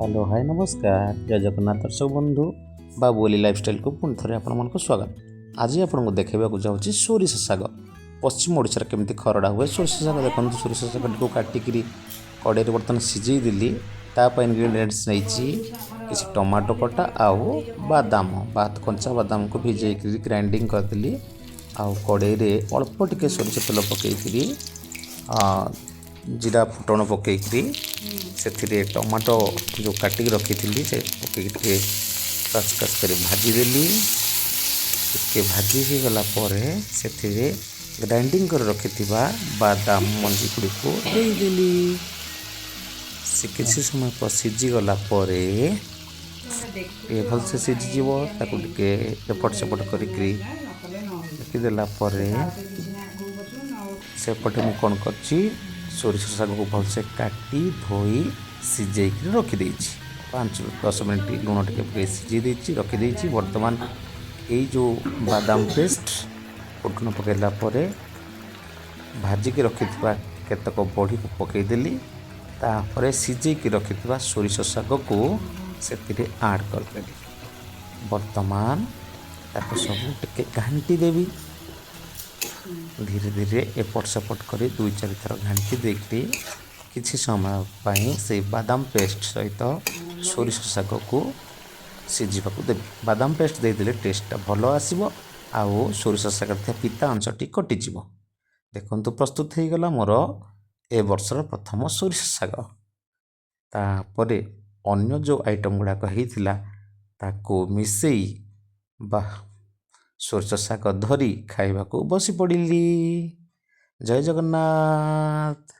Hello hi नमस्कार जय जगन्नाथ दर्शक बंधु बाबुली लाइफस्टाइल को पुणी थे आपण स्वागत। आज आपको देखा जाऊँगी सोरिष साग पश्चिम ओडिशार केମିତି खरड़ा हुए। सोरिष साग देखो सोरिष साग को काटिक कड़े बर्तमान सिझे देली इनग्रेडिएंट्स नहीं किसी टमाटो कटा आउ बादाम कंचा बादाम को भिजे ग्राइंडिंग करदेली आउ कड़े अल्प टिके सोरिष तेल पकईकरी जीरा फुटण पकईकरी से टमाटो जो काटिक रखी थी से पकईकि कचकच कर भाजीदेली टे भाजी हो गला से ग्राइंडिंग कर रखि बादाम मंजी गुड़ी को देदेली से किसी समय पर सिझीगला भलसे सिझीज एपट सेपट करी रखिदेला सेपटे मुझे कौन कर सोरिष साग को भलसे काटी धोई सिझे रखिदे 5-10 मिनट लुण टे सिझे रखिदे। बर्तमान यही जो बादाम पेस्ट फुटन पकईला भाजिकी रखि केतक बड़ी को पकईदेली तापर सिझे रखि सोरिष साग को से आड करदेली। बर्तमान ताको सब टे घांटी देवी धीरे धीरे एपट सेपट कर 2-4 थर घांटी देकरी किसी समय पाई से बादाम पेस्ट सहित सोरिष साग को सिझाक देवी। बादाम पेस्ट देदेले टेस्टा भल आसो आउ सोरिष साग पिता अंशटी कटिज। देखु प्रस्तुत हो गला मोर ए वर्षर प्रथम सोरिष साग। तापर अन्य जो आइटम गुड़ाक होता ताको मिसेई बा सोरिष साग धरी खाइबा को बसी पड़िली। जय जगन्नाथ।